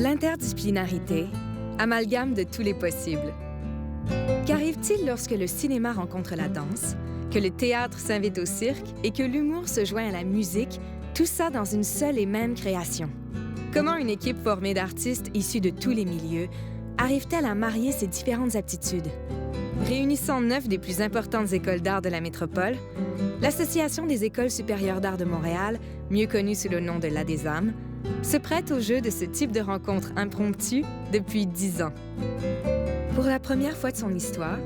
L'interdisciplinarité, amalgame de tous les possibles. Qu'arrive-t-il lorsque le cinéma rencontre la danse, que le théâtre s'invite au cirque et que l'humour se joint à la musique, tout ça dans une seule et même création? Comment une équipe formée d'artistes issus de tous les milieux arrive-t-elle à marier ces différentes aptitudes? Réunissant 9 des plus importantes écoles d'art de la métropole, l'Association des écoles supérieures d'art de Montréal, mieux connue sous le nom de l'ADESAM, se prête au jeu de ce type de rencontre impromptue depuis 10 ans. Pour la première fois de son histoire,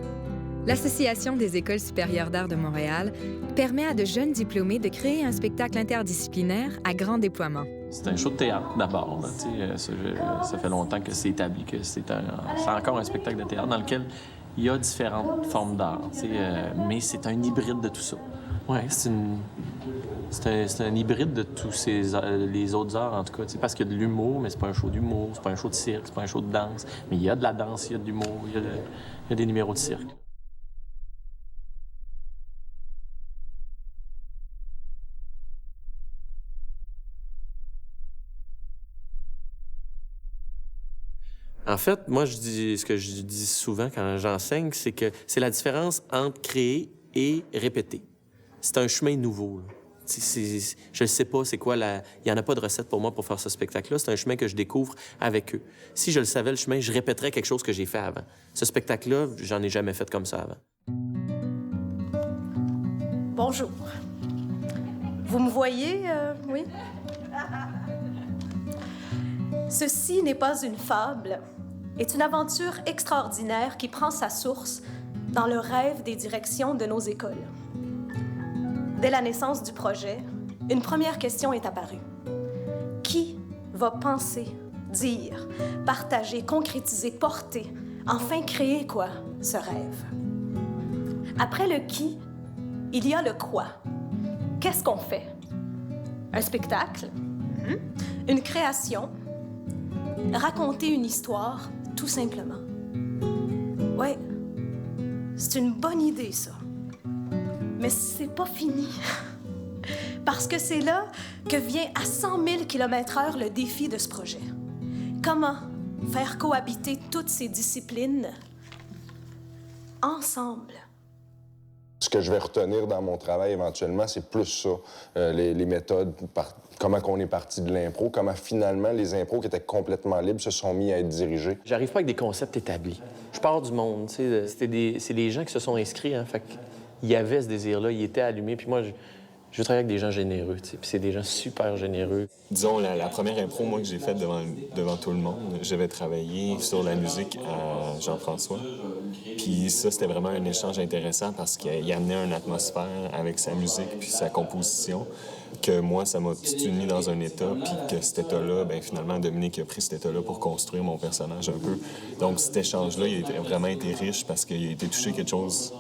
l'Association des écoles supérieures d'art de Montréal permet à de jeunes diplômés de créer un spectacle interdisciplinaire à grand déploiement. C'est un show de théâtre d'abord. Ça fait longtemps que c'est établi que c'est encore un spectacle de théâtre dans lequel il y a différentes formes d'art, mais c'est un hybride de tout ça. Oui, c'est un hybride de tous les autres arts, en tout cas. Parce qu'il y a de l'humour, mais c'est pas un show d'humour, c'est pas un show de cirque, c'est pas un show de danse. Mais il y a de la danse, il y a de l'humour, il y a des numéros de cirque. En fait, moi, ce que je dis souvent quand j'enseigne, c'est que c'est la différence entre créer et répéter. C'est un chemin nouveau, là. Je ne sais pas c'est quoi il n'y en a pas de recette pour moi pour faire ce spectacle-là. C'est un chemin que je découvre avec eux. Si je le savais, le chemin, je répéterais quelque chose que j'ai fait avant. Ce spectacle-là, j'en ai jamais fait comme ça avant. Bonjour. Vous me voyez, oui? Ceci n'est pas une fable, est une aventure extraordinaire qui prend sa source dans le rêve des directions de nos écoles. Dès la naissance du projet, une première question est apparue. Qui va penser, dire, partager, concrétiser, porter, enfin créer quoi, ce rêve? Après le qui, il y a le quoi. Qu'est-ce qu'on fait? Un spectacle? Une création? Raconter une histoire, tout simplement. Ouais, c'est une bonne idée, ça. Mais c'est pas fini. Parce que c'est là que vient à 100 000 km/h le défi de ce projet. Comment faire cohabiter toutes ces disciplines ensemble? Ce que je vais retenir dans mon travail éventuellement, c'est plus ça, les méthodes, comment on est parti de l'impro, comment finalement les impros qui étaient complètement libres se sont mis à être dirigés. J'arrive pas avec des concepts établis. Je pars du monde, tu sais. C'est les gens qui se sont inscrits, hein, fait qu'il y avait ce désir-là, il était allumé. Puis moi, je travaille avec des gens généreux, tu sais, puis c'est des gens super généreux. Disons, la première impro, moi, que j'ai faite devant tout le monde, j'avais travaillé sur la musique à Jean-François. Puis ça, c'était vraiment un échange intéressant parce qu'il amenait une atmosphère avec sa musique puis sa composition que moi, ça m'a tout mis dans un état, puis que cet état-là, bien, finalement, Dominique a pris cet état-là pour construire mon personnage un peu. Donc, cet échange-là, il a vraiment été riche parce qu'il a été touché quelque chose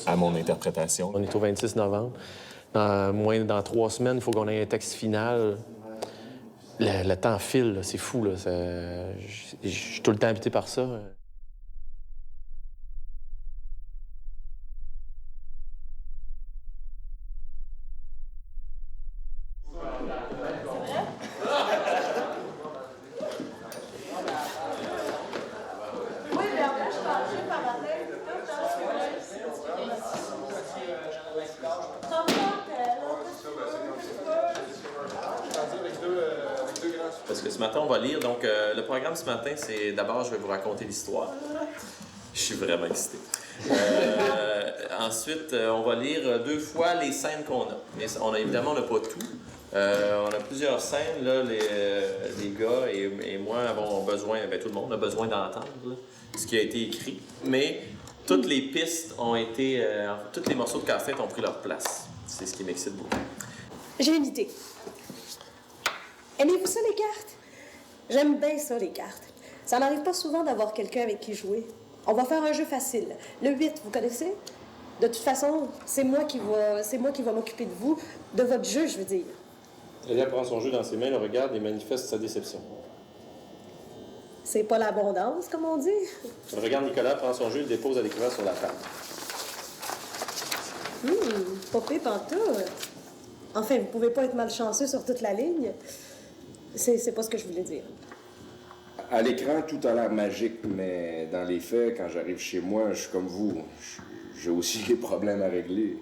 à mon interprétation. On est au 26 novembre. Dans 3 semaines, il faut qu'on ait un texte final. Le temps file, là, c'est fou. Là. Je suis tout le temps habité par ça. Parce que ce matin, on va lire. Donc, le programme ce matin, c'est d'abord, je vais vous raconter l'histoire. Je suis vraiment excité. Ensuite, on va lire 2 fois les scènes qu'on a. Mais évidemment, on n'a pas tout. On a plusieurs scènes. Là, les gars et moi avons besoin, tout le monde a besoin d'entendre là, ce qui a été écrit. Mais toutes les pistes ont été... tous les morceaux de casse-tête ont pris leur place. C'est ce qui m'excite beaucoup. J'ai une idée. Aimez-vous ça, les cartes? J'aime bien ça, les cartes. Ça m'arrive pas souvent d'avoir quelqu'un avec qui jouer. On va faire un jeu facile. Le 8, vous connaissez? De toute façon, c'est moi qui va m'occuper de vous, de votre jeu, je veux dire. Elia prend son jeu dans ses mains, le regarde et manifeste sa déception. C'est pas l'abondance, comme on dit. Elle regarde Nicolas, prend son jeu et le dépose à découvert sur la table. Pas pire pantoute. Enfin, vous pouvez pas être malchanceux sur toute la ligne. C'est pas ce que je voulais dire. À l'écran, tout a l'air magique, mais dans les faits, quand j'arrive chez moi, je suis comme vous. J'ai aussi des problèmes à régler.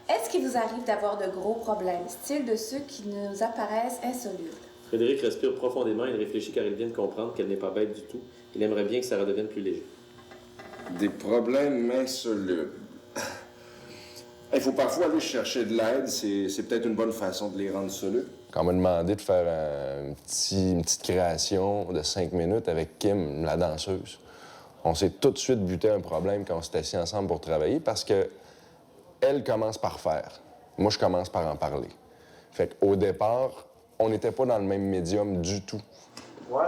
Est-ce qu'il vous arrive d'avoir de gros problèmes, style de ceux qui nous apparaissent insolubles? Frédéric respire profondément. Il réfléchit car il vient de comprendre qu'elle n'est pas bête du tout. Il aimerait bien que ça redevienne plus léger. Des problèmes insolubles. Il faut parfois aller chercher de l'aide. C'est peut-être une bonne façon de les rendre solubles. Quand on m'a demandé de faire une petite création de 5 minutes avec Kim, la danseuse, on s'est tout de suite buté un problème quand on s'est assis ensemble pour travailler parce que elle commence par faire. Moi, je commence par en parler. Fait qu'au départ, on n'était pas dans le même médium du tout. Ouais.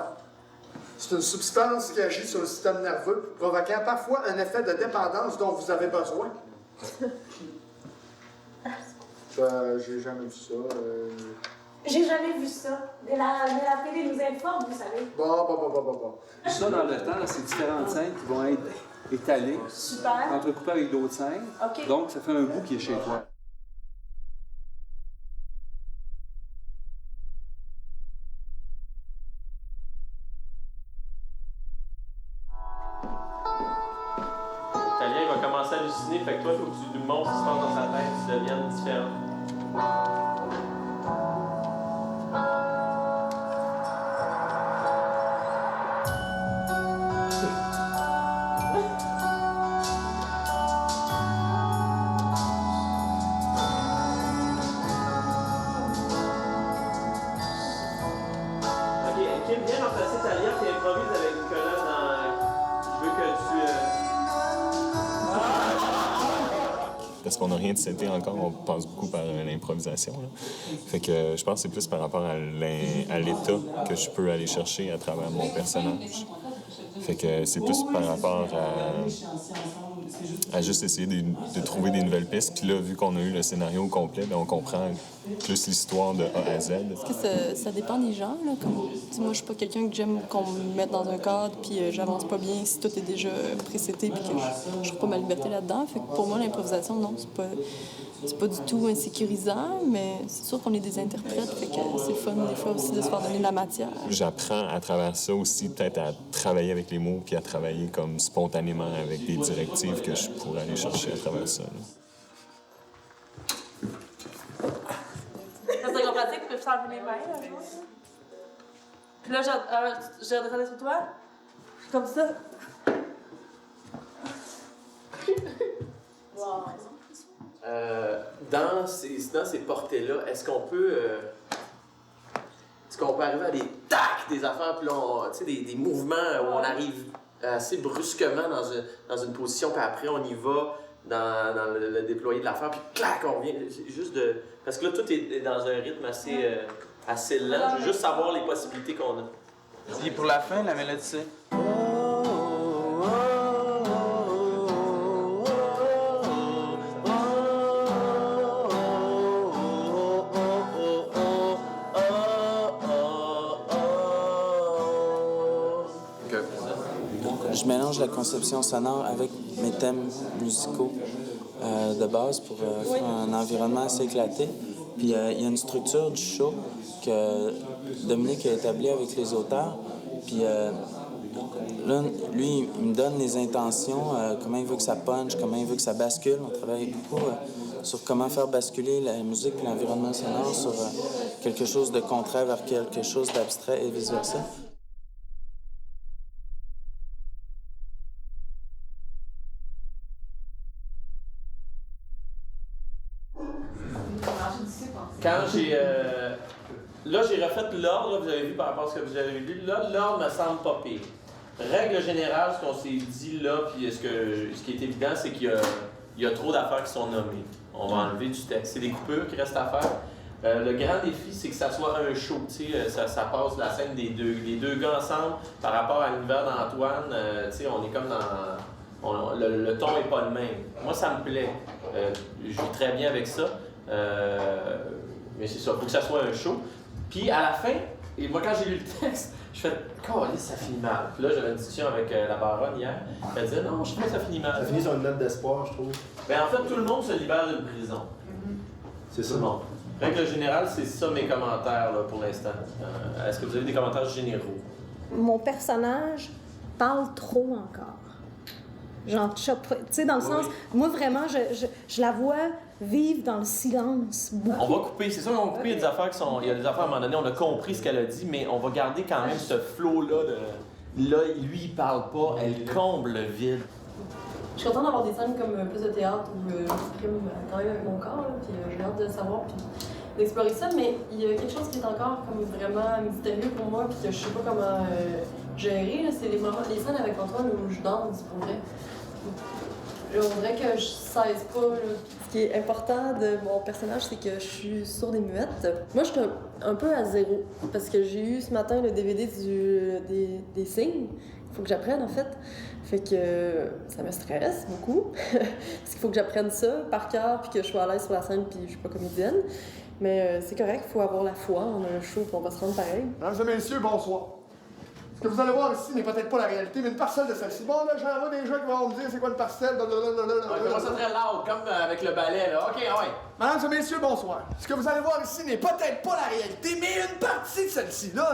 C'est une substance qui agit sur le système nerveux, provoquant parfois un effet de dépendance dont vous avez besoin. J'ai jamais vu ça. J'ai jamais vu ça. Mais la télé nous informe, vous savez. Bon. Ça, dans le temps, c'est différentes scènes qui vont être étalées, Super. entrecoupées avec d'autres scènes. OK. Donc, ça fait un bout qui est chez toi. Talia, il va commencer à halluciner, fait que toi, il faut que tu lui montres ce qui se passe dans sa tête, tu deviennes différent. Ok, Kim, viens remplacer Talia, puis improvise avec Nicolas dans... Je veux que tu... Parce qu'on n'a rien de seté encore, on passe beaucoup par l'improvisation. Là. Fait que je pense que c'est plus par rapport à l'état que je peux aller chercher à travers mon personnage. Fait que c'est plus par rapport à juste essayer de trouver des nouvelles pistes. Puis là, vu qu'on a eu le scénario au complet, bien, on comprend plus l'histoire de A à Z. Parce que ça dépend des gens. Là. Comme, moi, je suis pas quelqu'un que j'aime qu'on me mette dans un cadre puis j'avance pas bien si tout est déjà précédé puis que je trouve pas ma liberté là-dedans. Fait que pour moi, l'improvisation, non, c'est pas du tout insécurisant, mais c'est sûr qu'on est des interprètes, fait que c'est le fun des fois aussi de se faire donner de la matière. J'apprends à travers ça aussi peut-être à travailler avec les mots puis à travailler comme spontanément avec des directives que je pourrais aller chercher à travers ça. Quand c'est pratique, tu peux s'enlever les mains, là, puis là, je redescendais sur toi, comme ça. Wow. Dans ces portées-là, est-ce qu'on peut arriver à des tacs, des affaires, puis là, des mouvements où on arrive assez brusquement dans une position, puis après on y va dans le déployer de l'affaire, puis clac, on revient. Juste de... Parce que là, tout est dans un rythme assez lent. Je veux juste savoir les possibilités qu'on a. Et pour la fin, la mélodie, c'est... Je mélange la conception sonore avec mes thèmes musicaux de base pour faire un environnement assez éclaté. Puis il y a une structure du show que Dominique a établie avec les auteurs. Puis là, lui, il me donne les intentions, comment il veut que ça punch, comment il veut que ça bascule. On travaille beaucoup sur comment faire basculer la musique et l'environnement sonore sur quelque chose de concret vers quelque chose d'abstrait et vice-versa. Quand j'ai... Là, j'ai refait l'ordre, vous avez vu par rapport à ce que vous avez lu. Là, l'ordre me semble pas pire. Règle générale, ce qu'on s'est dit là, puis ce qui est évident, c'est qu'il y a trop d'affaires qui sont nommées. On va enlever du texte. C'est des coupures qui restent à faire. Le grand défi, c'est que ça soit un show. Ça passe la scène des deux gars ensemble par rapport à l'univers d'Antoine. On est comme dans... le ton n'est pas le même. Moi, ça me plaît. Je vis très bien avec ça. Mais c'est ça, il faut que ça soit un show. Puis à la fin, et moi quand j'ai lu le texte, je fais « Calisse, ça finit mal ». Puis là, j'avais une discussion avec la baronne hier. Elle disait « Non, je trouve que ça finit mal ». Ça finit sur une note d'espoir, je trouve. Bien, en fait, tout le monde se libère d'une prison. C'est ça. Tout le monde. Règle générale, c'est ça mes commentaires là, pour l'instant. Est-ce que vous avez des commentaires généraux? mon personnage parle trop encore. Genre, tu sais, dans le sens, moi vraiment, je la vois vivre dans le silence. Beaucoup. On va couper, c'est sûr qu'on va couper, il y a des affaires qui sont. Il y a des affaires à un moment donné, on a compris ce qu'elle a dit, mais on va garder quand même ce flow-là de. Là, lui, il parle pas, elle comble le vide. Je suis contente d'avoir des scènes comme plus de théâtre où j'exprime quand même avec mon corps, là, puis j'ai hâte de savoir puis d'explorer ça, mais il y a quelque chose qui est encore comme vraiment mystérieux pour moi, puis que je sais pas comment gérer, là, c'est les scènes avec Antoine où je danse, pour vrai. On dirait que je cesse pas. Là. Ce qui est important de mon personnage, c'est que je suis sourde et muette. Moi, je suis un peu à zéro, parce que j'ai eu ce matin le DVD des signes. Il faut que j'apprenne, en fait. Fait que ça me stresse beaucoup, parce qu'il faut que j'apprenne ça par cœur, puis que je sois à l'aise sur la scène, puis je suis pas comédienne. Mais c'est correct, il faut avoir la foi. On a un show, puis on va se rendre pareil. Mesdames et messieurs, bonsoir. Ce que vous allez voir ici n'est peut-être pas la réalité, mais une parcelle de celle-ci. Bon, là, j'en vois des gens qui vont me dire c'est quoi une parcelle. On ça très loud, comme avec le ballet, là. OK, ouais. Mesdames et messieurs, bonsoir. Ce que vous allez voir ici n'est peut-être pas la réalité, mais une partie de celle-ci. Là,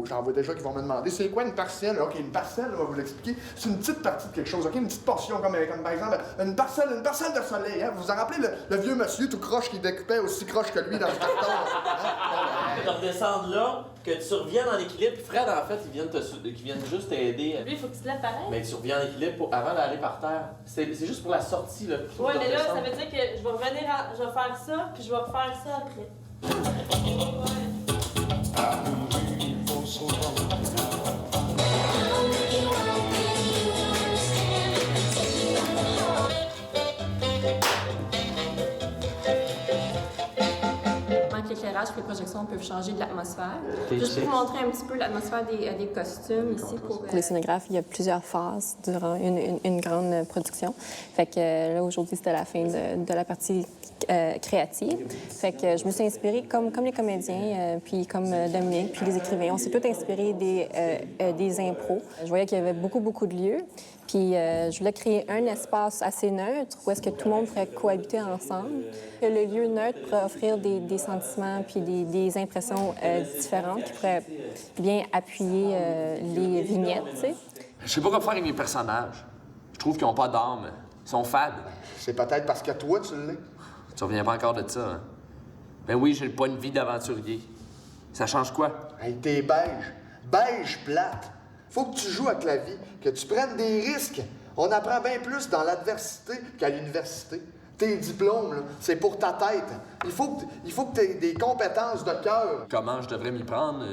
j'en vois déjà qui vont me demander c'est quoi une parcelle. OK, une parcelle, on va vous l'expliquer. C'est une petite partie de quelque chose, OK? Une petite portion, comme par exemple une parcelle de soleil. Hein? Vous vous en rappelez le vieux monsieur tout croche qui découpait aussi croche que lui dans le carton? De redescendre là, que tu reviennes en équilibre, puis Fred, en fait, ils viennent juste t'aider. Lui, il faut que tu te lèves pareil. Mais tu reviens en équilibre avant d'aller par terre. C'est juste pour la sortie, là. Ouais, mais là, ça veut dire que je vais revenir je vais faire ça, puis je vais refaire ça après. L'éclairage et les projections peuvent changer de l'atmosphère. Je peux vous montrer un petit peu l'atmosphère des costumes ici. Pour les scénographes, il y a plusieurs phases durant une grande production. Fait que là, aujourd'hui, c'était la fin de la partie créative. Fait que je me suis inspirée, comme les comédiens, puis comme Dominique, puis les écrivains. On s'est tous inspirés des impros. Je voyais qu'il y avait beaucoup de lieux. Puis je voulais créer un espace assez neutre où est-ce que tout le monde pourrait cohabiter ensemble. Que le lieu neutre pourrait offrir des sentiments puis des impressions différentes qui pourraient bien appuyer les vignettes, tu sais. Je sais pas quoi faire avec mes personnages. Je trouve qu'ils ont pas d'âme. Ils sont fades. C'est peut-être parce que toi, tu l'es. Tu reviens pas encore de ça, hein? Ben oui, j'ai pas une vie d'aventurier. Ça change quoi? Hey, t'es beige. Beige plate. Faut que tu joues avec la vie, que tu prennes des risques. On apprend bien plus dans l'adversité qu'à l'université. Tes diplômes, là, c'est pour ta tête. Il faut que tu aies des compétences de cœur. Comment je devrais m'y prendre,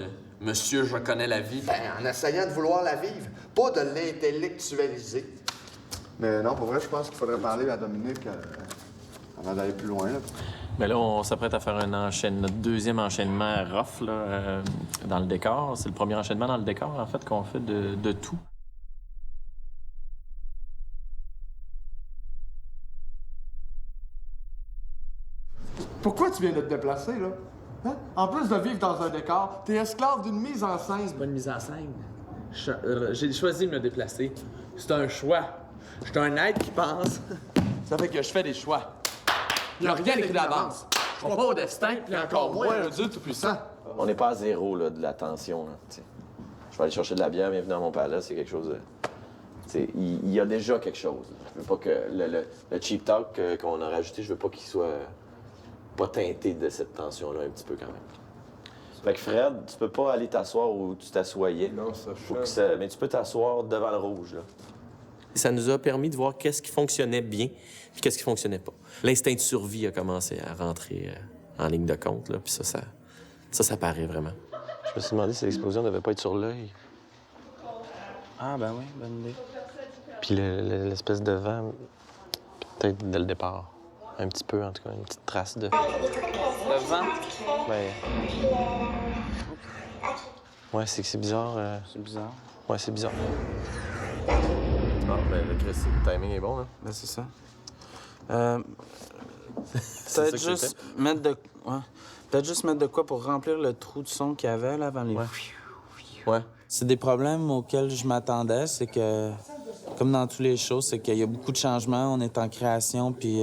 monsieur, je connais la vie? Ben, en essayant de vouloir la vivre, pas de l'intellectualiser. Mais non, pour vrai, je pense qu'il faudrait parler à Dominique avant d'aller plus loin, là. Mais là, on s'apprête à faire notre deuxième enchaînement rough là, dans le décor. C'est le premier enchaînement dans le décor, en fait, qu'on fait de tout. Pourquoi tu viens de te déplacer, là? Hein? En plus de vivre dans un décor, t'es esclave d'une mise en scène. C'est pas une mise en scène. J'ai choisi de me déplacer. C'est un choix. Je suis un être qui pense. Ça fait que je fais des choix. Il n'y a rien écrit d'avance. Je crois pas au destin, puis encore moins un Dieu tout-puissant. On n'est pas à zéro là, de la tension. Là, je vais aller chercher de la bière, bienvenue dans mon palais, c'est quelque chose de... Il y a déjà quelque chose. Je veux pas que le cheap talk qu'on a rajouté, je veux pas qu'il soit pas teinté de cette tension-là un petit peu quand même. Fait que Fred, tu peux pas aller t'asseoir où tu t'assoyais. Non, ça mais tu peux t'asseoir devant le rouge, là. Ça nous a permis de voir qu'est-ce qui fonctionnait bien puis qu'est-ce qui fonctionnait pas. L'instinct de survie a commencé à rentrer en ligne de compte, là, puis ça paraît vraiment. Je me suis demandé si l'explosion devait pas être sur l'œil. Ah, ben oui, bonne idée. Puis l'espèce de vent, peut-être dès le départ. Un petit peu, en tout cas, une petite trace de... Le vent? Ouais. Ouais, c'est que c'est bizarre. C'est bizarre. Ouais, c'est bizarre. Ah, ben le timing est bon, là. Ben, c'est ça. Peut-être juste mettre de... Ouais. Peut-être juste mettre de quoi pour remplir le trou de son qu'il y avait, là, avant les... Ouais. C'est des problèmes auxquels je m'attendais, c'est que, comme dans toutes les choses, c'est qu'il y a beaucoup de changements, on est en création, puis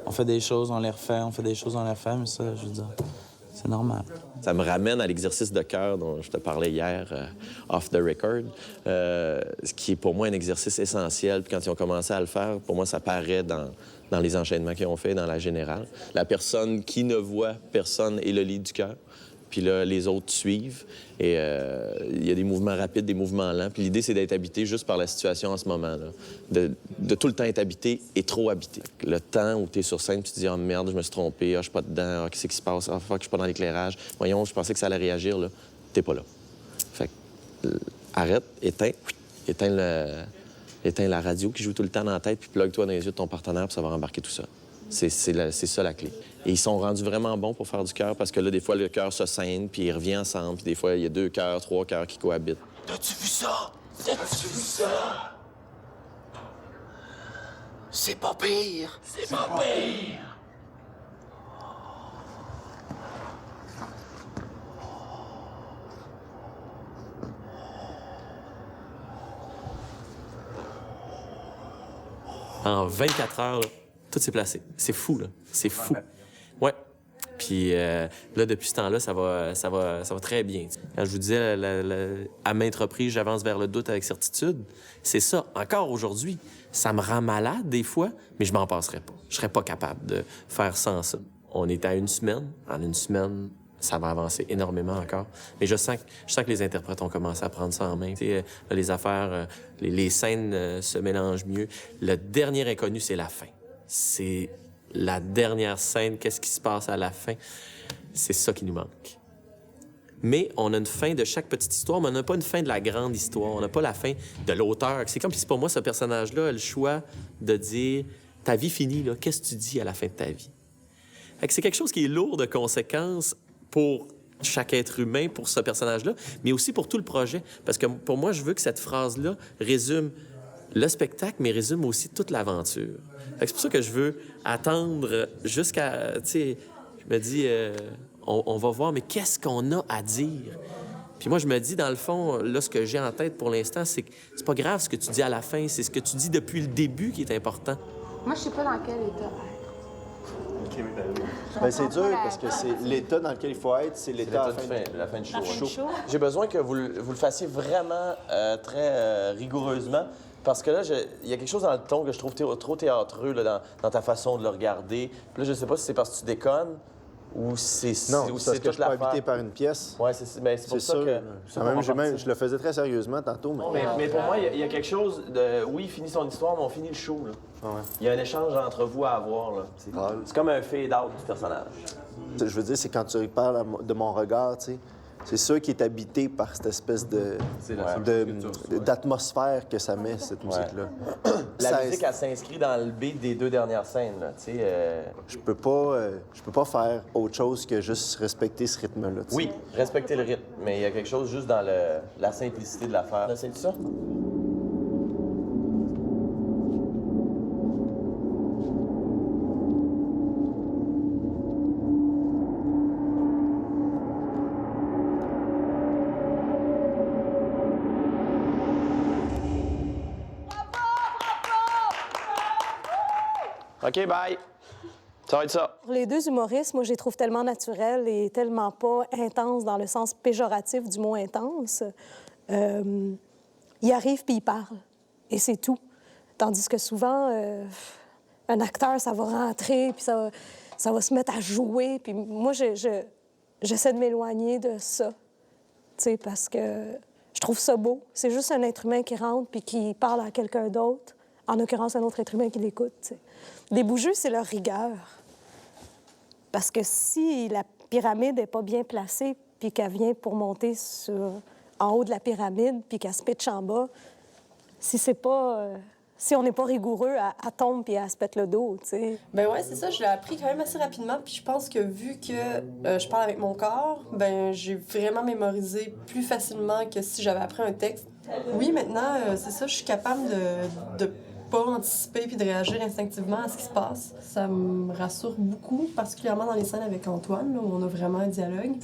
on fait des choses, on les refait, on fait des choses, on les refait, mais ça, je veux dire, C'est normal. Ça me ramène à l'exercice de cœur dont je te parlais hier, off the record, ce qui est pour moi un exercice essentiel. Puis quand ils ont commencé à le faire, pour moi, ça paraît dans les enchaînements qu'ils ont fait, dans la générale. La personne qui ne voit personne est le lead du cœur. Puis là, les autres suivent. Et il y a des mouvements rapides, des mouvements lents. Puis l'idée, c'est d'être habité juste par la situation en ce moment-là. De tout le temps être habité et trop habité. Le temps où tu es sur scène, puis tu te dis « Ah, merde, je me suis trompé. Ah, je suis pas dedans. Ah, qu'est-ce qui se passe? Ah, fuck, je suis pas dans l'éclairage. Voyons, je pensais que ça allait réagir, là. T'es pas là. » Fait que, arrête, éteins la radio qui joue tout le temps dans la tête, puis plug-toi dans les yeux de ton partenaire, puis ça va rembarquer tout ça. C'est ça la clé. Et ils sont rendus vraiment bons pour faire du cœur parce que là, des fois, le cœur se scinde, puis il revient ensemble, puis des fois, il y a 2 cœurs, 3 cœurs qui cohabitent. T'as-tu vu ça? T'as-tu vu ça? C'est pas pire! C'est pas pire! En 24 heures, là, tout s'est placé. C'est fou, là. C'est fou. Ouais. Puis là, depuis ce temps-là, ça va très bien. Quand je vous disais, à maintes reprises, j'avance vers le doute avec certitude. C'est ça. Encore aujourd'hui, ça me rend malade des fois, mais je m'en passerais pas. Je serais pas capable de faire sans ça. On est à 1 semaine. En 1 semaine, ça va avancer énormément encore. Mais je sens que les interprètes ont commencé à prendre ça en main. Là, les affaires, les scènes se mélangent mieux. Le dernier inconnu, c'est la fin. C'est la dernière scène. Qu'est-ce qui se passe à la fin? C'est ça qui nous manque. Mais on a une fin de chaque petite histoire, mais on n'a pas une fin de la grande histoire. On n'a pas la fin de l'auteur. C'est comme si, pour moi, ce personnage-là a le choix de dire « Ta vie finie, là, qu'est-ce que tu dis à la fin de ta vie? » Fait que c'est quelque chose qui est lourd de conséquences pour chaque être humain, pour ce personnage-là, mais aussi pour tout le projet. Parce que pour moi, je veux que cette phrase-là résume le spectacle, mais résume aussi toute l'aventure. C'est pour ça que je veux attendre jusqu'à... Tu sais, je me dis, on va voir, mais qu'est-ce qu'on a à dire? Puis moi, je me dis, dans le fond, là, ce que j'ai en tête pour l'instant, c'est que c'est pas grave ce que tu dis à la fin, c'est ce que tu dis depuis le début qui est important. Moi, je sais pas dans quel état. Ben, c'est dur parce que c'est l'état dans lequel il faut être, c'est l'état à la fin du show. La fin du show. J'ai besoin que vous le fassiez vraiment très rigoureusement parce que là, il y a quelque chose dans le ton que je trouve trop théâtreux là, dans ta façon de le regarder. Puis là, je sais pas si c'est parce que tu déconnes ou c'est non, ou c'est parce que je suis pas habité par une pièce. Ouais, c'est pour ça que... Je le faisais très sérieusement tantôt. Mais pour moi, il y a quelque chose de... Oui, il finit son histoire, mais on finit le show, là. Ouais. Il y a un échange entre vous à avoir, là. C'est comme un fade-out du personnage. Je veux dire, c'est quand tu parles de mon regard, tu sais, c'est sûr qu'il est habité par cette espèce d'atmosphère que ça met, cette musique-là. La musique, elle s'inscrit dans le beat des 2 dernières scènes, là, tu sais. Je peux pas faire autre chose que juste respecter ce rythme-là. Oui, respecter le rythme, mais il y a quelque chose juste dans la simplicité de l'affaire. C'est ça? OK, bye. Ça va être ça. Les 2 humoristes, moi, je les trouve tellement naturels et tellement pas intenses dans le sens péjoratif du mot intense. Ils arrivent puis ils parlent. Et c'est tout. Tandis que souvent, un acteur, ça va rentrer puis ça va se mettre à jouer. Puis moi, j'essaie de m'éloigner de ça. Tu sais, parce que je trouve ça beau. C'est juste un être humain qui rentre puis qui parle à quelqu'un d'autre. En l'occurrence, un autre être humain qui l'écoute. T'sais. Les bougeux, c'est leur rigueur. Parce que si la pyramide n'est pas bien placée, puis qu'elle vient pour monter en haut de la pyramide, puis qu'elle se pitche en bas, si on n'est pas rigoureux, elle tombe puis elle se pète le dos, tu sais. Ben ouais, c'est ça. Je l'ai appris quand même assez rapidement. Puis je pense que vu que je parle avec mon corps, ben j'ai vraiment mémorisé plus facilement que si j'avais appris un texte. Oui, maintenant, c'est ça. Je suis capable de pas anticiper puis de réagir instinctivement à ce qui se passe. Ça me rassure beaucoup, particulièrement dans les scènes avec Antoine, là, où on a vraiment un dialogue.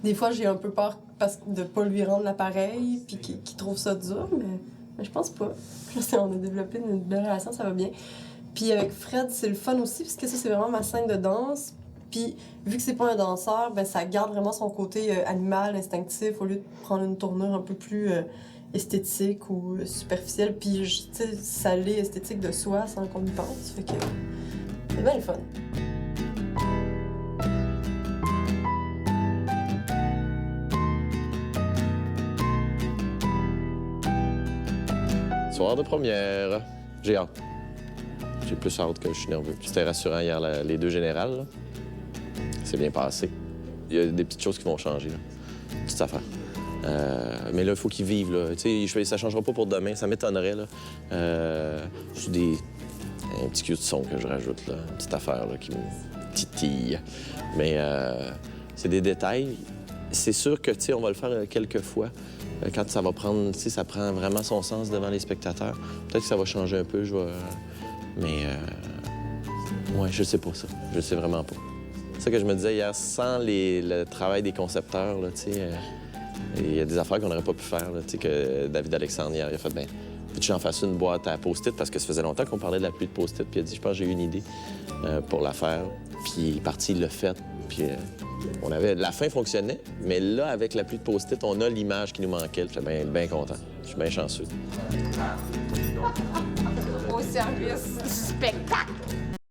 Des fois, j'ai un peu peur de pas lui rendre l'appareil puis qu'il trouve ça dur, mais je pense pas. Puis là, on a développé une belle relation, ça va bien. Puis avec Fred, c'est le fun aussi, parce que ça, c'est vraiment ma scène de danse. Puis, vu que c'est pas un danseur, ben ça garde vraiment son côté animal, instinctif, au lieu de prendre une tournure un peu plus esthétique ou superficielle. Puis, tu sais, ça l'est esthétique de soi sans qu'on y pense. Fait que c'est bien le fun. Soir de première, j'ai hâte. J'ai plus hâte que je suis nerveux. Puis c'était rassurant hier, les 2 générales. Là. C'est bien passé. Il y a des petites choses qui vont changer, là. Petites affaires. Mais là, il faut qu'ils vivent, là. Tu sais, ça changera pas pour demain, ça m'étonnerait, là. C'est un petit cul de son que je rajoute, là. Une petite affaire, là, qui me titille. Mais c'est des détails. C'est sûr que, tu sais, on va le faire quelques fois. Quand ça va prendre, tu sais, ça prend vraiment son sens devant les spectateurs. Peut-être que ça va changer un peu, mais, ouais, je sais pas ça. Je sais vraiment pas. C'est ça que je me disais hier, sans le travail des concepteurs, là, tu sais, il y a des affaires qu'on n'aurait pas pu faire, là, tu sais, que David Alexandre, hier, il a fait, ben, peux-tu en fasses une boîte à post-it, parce que ça faisait longtemps qu'on parlait de la pluie de post-it, puis il a dit, je pense que j'ai eu une idée pour la faire. Puis il est parti, il l'a fait, puis la fin fonctionnait, mais là, avec la pluie de post-it, on a l'image qui nous manquait. J'étais bien content. Je suis bien chanceux. Au service du spectacle.